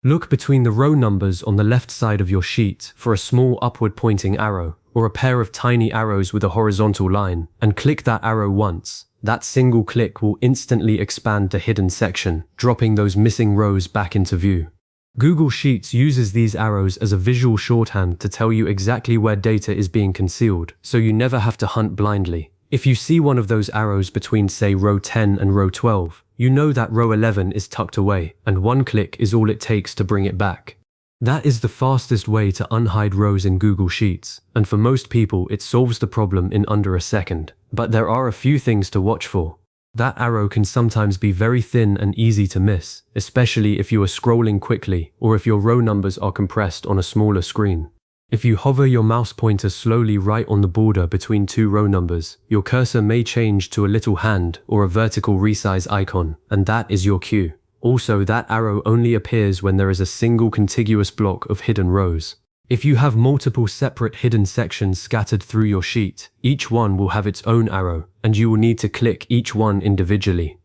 Look between the row numbers on the left side of your sheet for a small upward pointing arrow, or a pair of tiny arrows with a horizontal line, and click that arrow once. That single click will instantly expand the hidden section, dropping those missing rows back into view. Google Sheets uses these arrows as a visual shorthand to tell you exactly where data is being concealed, so you never have to hunt blindly. If you see one of those arrows between, say, row 10 and row 12, you know that row 11 is tucked away, and one click is all it takes to bring it back. That is the fastest way to unhide rows in Google Sheets, and for most people it solves the problem in under a second. But there are a few things to watch for. That arrow can sometimes be very thin and easy to miss, especially if you are scrolling quickly or if your row numbers are compressed on a smaller screen. If you hover your mouse pointer slowly right on the border between two row numbers, your cursor may change to a little hand or a vertical resize icon, and that is your cue. Also, that arrow only appears when there is a single contiguous block of hidden rows. If you have multiple separate hidden sections scattered through your sheet, each one will have its own arrow, and you will need to click each one individually.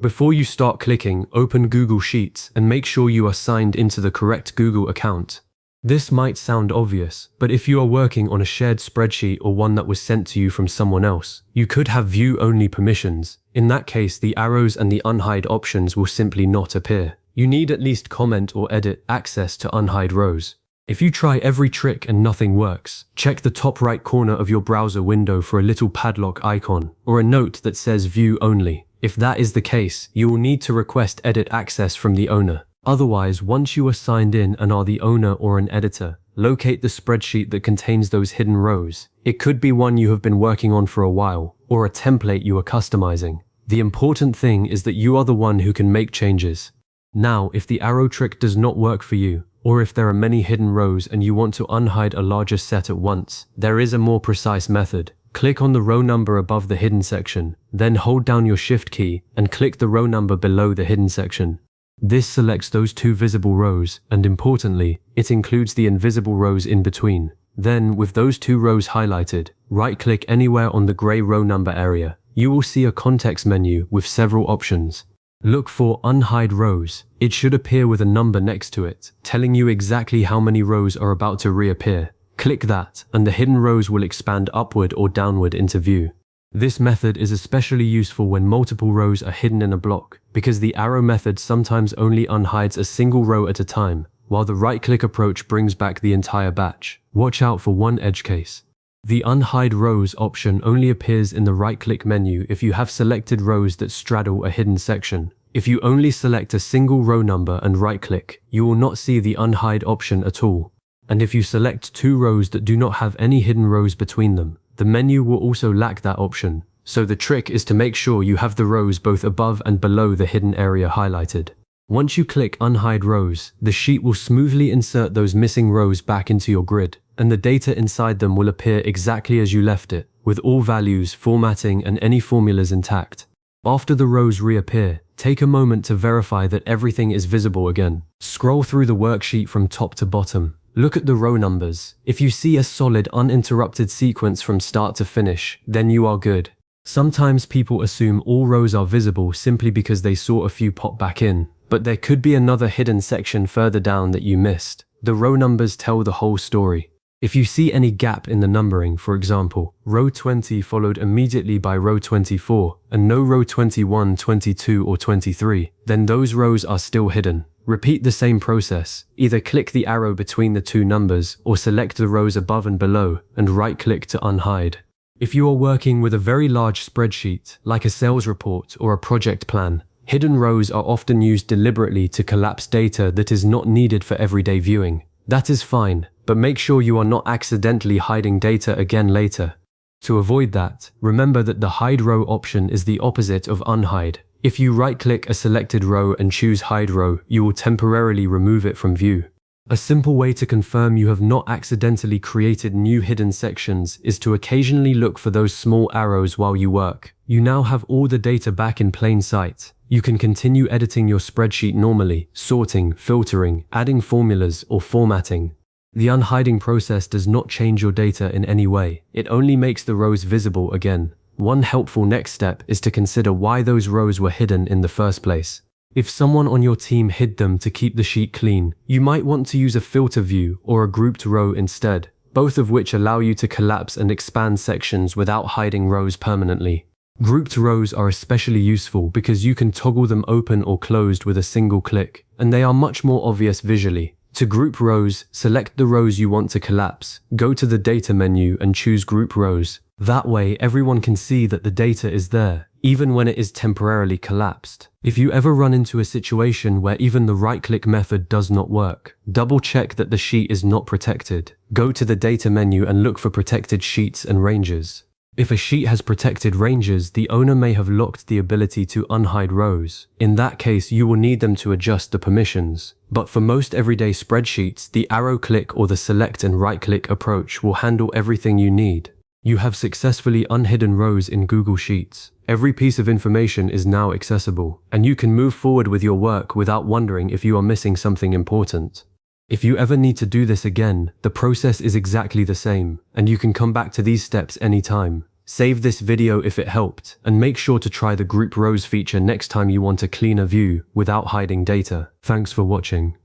Before you start clicking, open Google Sheets and make sure you are signed into the correct Google account. This might sound obvious, but if you are working on a shared spreadsheet or one that was sent to you from someone else, you could have view-only permissions. In that case, the arrows and the unhide options will simply not appear. You need at least comment or edit access to unhide rows. If you try every trick and nothing works, check the top right corner of your browser window for a little padlock icon or a note that says view only. If that is the case, you will need to request edit access from the owner. Otherwise, once you are signed in and are the owner or an editor, locate the spreadsheet that contains those hidden rows. It could be one you have been working on for a while, or a template you are customizing. The important thing is that you are the one who can make changes. Now, if the arrow trick does not work for you, or if there are many hidden rows and you want to unhide a larger set at once, there is a more precise method. Click on the row number above the hidden section, then hold down your Shift key and click the row number below the hidden section. This selects those two visible rows, and importantly, it includes the invisible rows in between. Then, with those two rows highlighted, right-click anywhere on the grey row number area. You will see a context menu with several options. Look for Unhide Rows. It should appear with a number next to it, telling you exactly how many rows are about to reappear. Click that, and the hidden rows will expand upward or downward into view. This method is especially useful when multiple rows are hidden in a block, because the arrow method sometimes only unhides a single row at a time, while the right-click approach brings back the entire batch. Watch out for one edge case. The Unhide Rows option only appears in the right-click menu if you have selected rows that straddle a hidden section. If you only select a single row number and right-click, you will not see the Unhide option at all. And if you select two rows that do not have any hidden rows between them, the menu will also lack that option. So the trick is to make sure you have the rows both above and below the hidden area highlighted. Once you click Unhide Rows, the sheet will smoothly insert those missing rows back into your grid, and the data inside them will appear exactly as you left it, with all values, formatting, and any formulas intact. After the rows reappear, take a moment to verify that everything is visible again. Scroll through the worksheet from top to bottom. Look at the row numbers. If you see a solid, uninterrupted sequence from start to finish, then you are good. Sometimes people assume all rows are visible simply because they saw a few pop back in, but there could be another hidden section further down that you missed. The row numbers tell the whole story. If you see any gap in the numbering, for example, row 20 followed immediately by row 24, and no row 21, 22, or 23, then those rows are still hidden. Repeat the same process. Either click the arrow between the two numbers or select the rows above and below and right-click to unhide. If you are working with a very large spreadsheet, like a sales report or a project plan, hidden rows are often used deliberately to collapse data that is not needed for everyday viewing. That is fine, but make sure you are not accidentally hiding data again later. To avoid that, remember that the Hide Row option is the opposite of Unhide. If you right-click a selected row and choose Hide Row, you will temporarily remove it from view. A simple way to confirm you have not accidentally created new hidden sections is to occasionally look for those small arrows while you work. You now have all the data back in plain sight. You can continue editing your spreadsheet normally, sorting, filtering, adding formulas, or formatting. The unhiding process does not change your data in any way. It only makes the rows visible again. One helpful next step is to consider why those rows were hidden in the first place. If someone on your team hid them to keep the sheet clean, you might want to use a filter view or a grouped row instead, both of which allow you to collapse and expand sections without hiding rows permanently. Grouped rows are especially useful because you can toggle them open or closed with a single click, and they are much more obvious visually. To group rows, select the rows you want to collapse, go to the Data menu and choose Group Rows. That way, everyone can see that the data is there, even when it is temporarily collapsed. If you ever run into a situation where even the right-click method does not work, double-check that the sheet is not protected. Go to the Data menu and look for protected sheets and ranges. If a sheet has protected ranges, the owner may have locked the ability to unhide rows. In that case, you will need them to adjust the permissions. But for most everyday spreadsheets, the arrow click or the select and right-click approach will handle everything you need. You have successfully unhidden rows in Google Sheets. Every piece of information is now accessible, and you can move forward with your work without wondering if you are missing something important. If you ever need to do this again, the process is exactly the same, and you can come back to these steps anytime. Save this video if it helped, and make sure to try the Group Rows feature next time you want a cleaner view without hiding data. Thanks for watching.